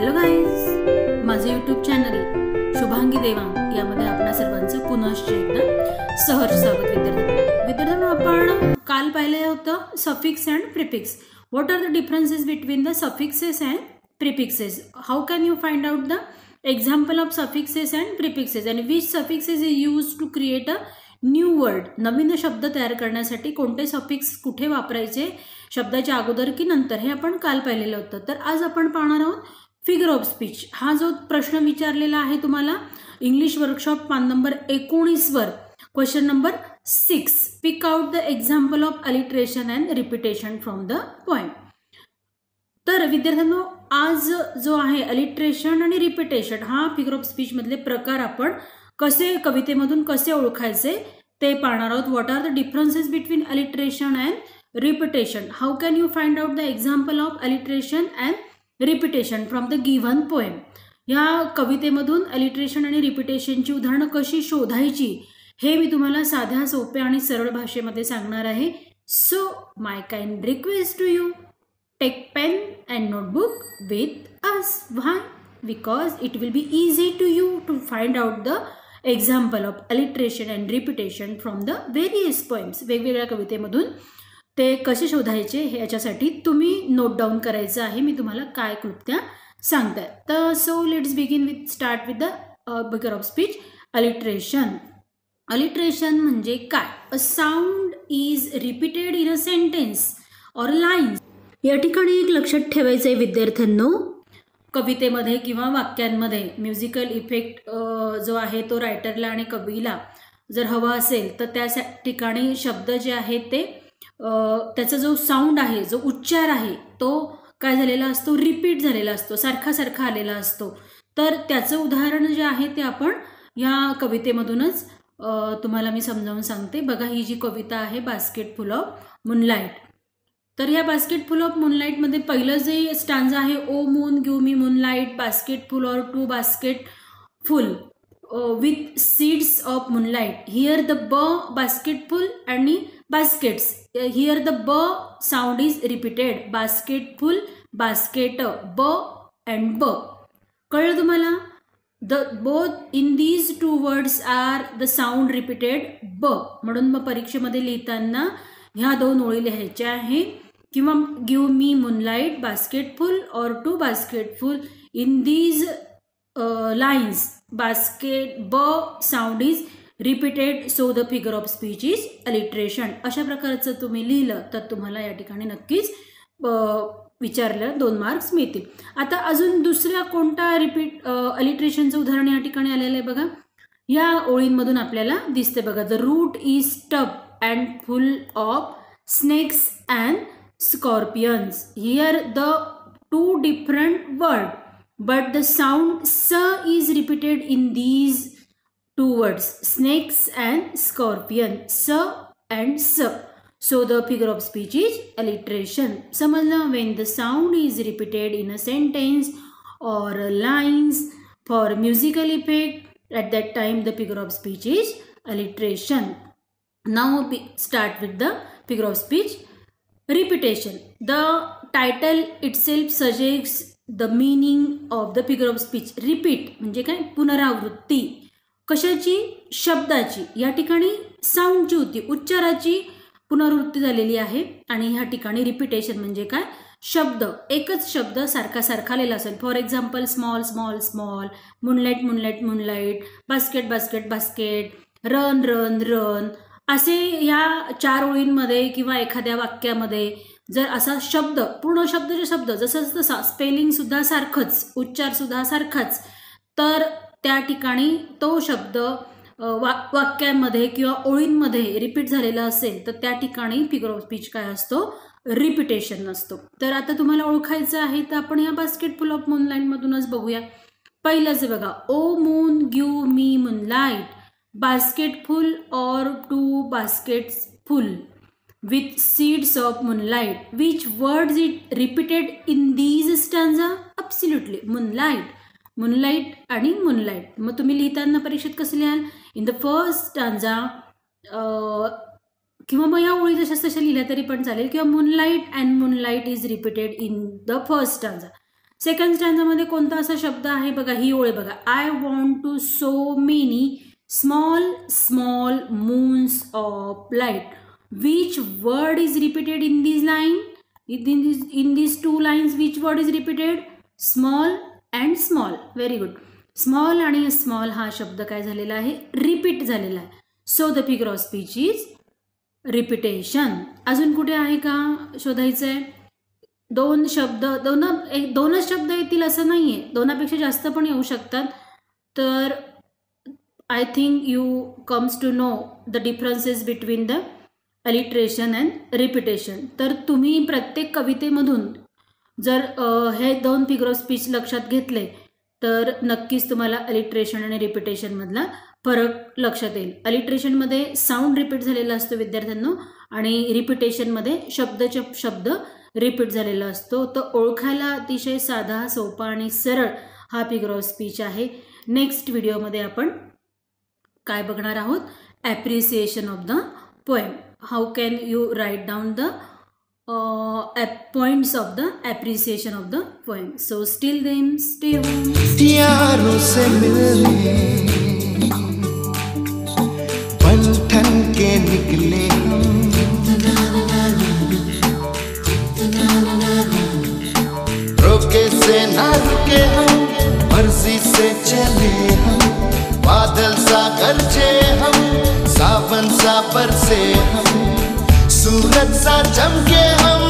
Hello guys, माझे YouTube channel Shubhangi Devang यामध्ये आपणा सर्वांचं पुनश्च एकदा सहर्ष स्वागत. विद्यार्थ्यांनो, आपण काल पाहिले होतं suffix and prefix. What are the differences between the suffixes and prefixes? How can you find out the example of suffixes and prefixes and which suffixes is used to create a new word? नवीन शब्द तयार करण्यासाठी कोणते suffix कुठे वापरायचे, शब्दाच्या अगोदर की नंतर, हे आपण काल पाहिलेलं होतं. तर आज आपण पाहणार आहोत फिगर ऑफ स्पीच. हा जो प्रश्न विचारलेला आहे तुम्हाला इंग्लिश वर्कशॉप पान नंबर 19 वर, question number 6. Pick out the example of alliteration and repetition from the point. तर विद्यार्थ्यांनो, आज जो आहे अलिट्रेशन आणि रिपिटेशन हा फिगर ऑफ स्पीच मधले प्रकार आपण कसे कवितेमधून कसे ओळखायचे ते पाहणार आहोत. What are the differences between alliteration and repetition? How can you find out the example of alliteration and repetition from the given poem? या कवितेमधून अलिट्रेशन आणि रिपिटेशनची उदाहरणं कशी शोधायची हे मी तुम्हाला साध्या सोप्या आणि सरळ भाषेमध्ये सांगणार आहे. So my kind request to you, take pen and notebook with us. Why? Because it will be easy to you to find out the example of alliteration and repetition from the various poems. वेगवेगळ्या कवितेमधून ते कसे शोधायचे हे याच्यासाठी तुम्ही note down करायचं आहे. मी तुम्हाला काय क्लुप्त्या सांगते. तर so let's begin with start with the figure of speech. Alliteration. Alliteration म्हणजे काय? A sound is repeated in a sentence or lines. या ठिकाणी एक लक्षात ठेवायचं आहे विद्यार्थ्यांनो, कवितेमध्ये किंवा वाक्यांमध्ये म्युझिकल इफेक्ट जो आहे तो रायटरला आणि कवीला जर हवा असेल तर त्या ठिकाणी शब्द जे आहेत ते त्याचा जो साऊंड आहे, जो उच्चार आहे तो काय झालेला असतो, रिपीट झालेला असतो, सारखा सारखा आलेला असतो. तर त्याचं उदाहरण जे आहे ते आपण या कवितेमधूनच तुम्हाला मी समजावून सांगते. बघा, ही जी कविता आहे बास्केट फुल ऑफ मूनलाईट. तर या बास्केट फुल ऑफ मूनलाईटमध्ये पहिलं जे स्टांजा आहे, o moon give me moonlight, basket full or two basket full with seeds of moonlight. Here the b basket full आणि baskets. Here the b sound is repeated. Basket full, basket, b and b. कळलं तुम्हाला? The both in these two words are the sound repeated b. म्हणून मग परीक्षेमध्ये लिहिताना ह्या दोन ओळी लिहायच्या आहे. किंवा give me moonlight, basketful or two basketful. In these lines basket ब sound is repeated, so the figure of speech is alliteration. अशा प्रकारचं तुम्ही लिहिलं तर तुम्हाला या ठिकाणी नक्कीच विचारलं 2 मार्क्स मिळतील. आता अजून दुसऱ्या कोणता अलिट्रेशनचं उदाहरण या ठिकाणी आलेलं आहे बघा. या ओळींमधून आपल्याला दिसते बघा. The route is tough and full of snakes and scorpions. Here the two different word, but the sound s is repeated in these two words, snakes and scorpion, s and s. So the figure of speech is alliteration. समजलं? When the sound is repeated in a sentence or lines for musical effect, at that time the figure of speech is alliteration. Now we start with the figure of speech. Repetition. The title itself suggests the meaning of the figure of speech. Repeat म्हणजे काय? पुनरावृत्ती. कशाची? शब्दाची. या ठिकाणी साऊंडची होती, उच्चाराची पुनरावृत्ती झालेली आहे. आणि ह्या ठिकाणी रिपिटेशन म्हणजे काय? शब्द, एकच शब्द सारखा सारखा आलेला असेल. For example, small small small, moonlight moonlight moonlight, basket basket basket, run run run. असे या 4 ओळींमध्ये किंवा एखाद्या वाक्यामध्ये जर असा शब्द, पूर्ण शब्दाचे शब्द, जसं तसा स्पेलिंग सुद्धा सारखंच, उच्चार सुद्धा सारखाच, तर त्या ठिकाणी तो शब्द वाक्यांमध्ये किंवा ओळींमध्ये रिपीट झालेला असेल तर त्या ठिकाणी फिगर ऑफ स्पीच काय असतो? रिपिटेशन असतो. तर आता तुम्हाला ओळखायचं आहे तर आपण या बास्केट फुल ऑफ मूनलाईट मधूनच बघूया. पहिलंच बघा, o moon give me moonlight, basket full or 2 baskets full with seeds of moonlight. Which words it repeated in these stanza? Absolutely, moonlight. Moonlight आणि moonlight. मग तुम्ही लिहिताना परीक्षेत कसं लिहाल? In the first stanza किंवा मग या ओळी जशा तशा लिहिल्या तरी पण चालेल. किंवा moonlight and moonlight is repeated in the first stanza. Second स्टँजामध्ये कोणता असा शब्द आहे बघा, ही ओळ बघा, I want to so many small small moons of light. Which word is repeated in this line? in these two lines which word is repeated? Small and small. Very good. Small आणि small हा शब्द काय झालेला आहे, repeat झालेला आहे. So the figure of speech is repetition. अजून कुठे आहे का शोधायचं आहे. दोनच शब्द येतील असं नाहीये, दोनापेक्षा जास्त पण येऊ शकतात. तर I think you comes to know the differences between the alliteration and repetition. तर तुम्ही प्रत्येक कवितेमधून जर हे दोन फिगर ऑफ स्पीच लक्षात घेतले तर नक्कीच तुम्हाला अलिट्रेशन आणि रिपिटेशनमधला फरक लक्षात येईल. अलिट्रेशनमध्ये साऊंड रिपीट झालेला असतो विद्यार्थ्यांनो, आणि रिपिटेशनमध्ये शब्दचे शब्द रिपीट झालेला असतो. तर ओळखायला अतिशय साधा, सोपा आणि सरळ हा फिगर ऑफ स्पीच आहे. नेक्स्ट व्हिडिओमध्ये आपण काय बघणार आहोत, appreciation of the poem. How can you write down the points of the appreciation of the poem. So still then stay home. यारों से मिलने बन ठन के निकले हम, रोके से ना रुके हम, मर्जी से चले हम, बादल सा गरजे हम, सावन सा बरसे हम, सूरज सा चमके हम.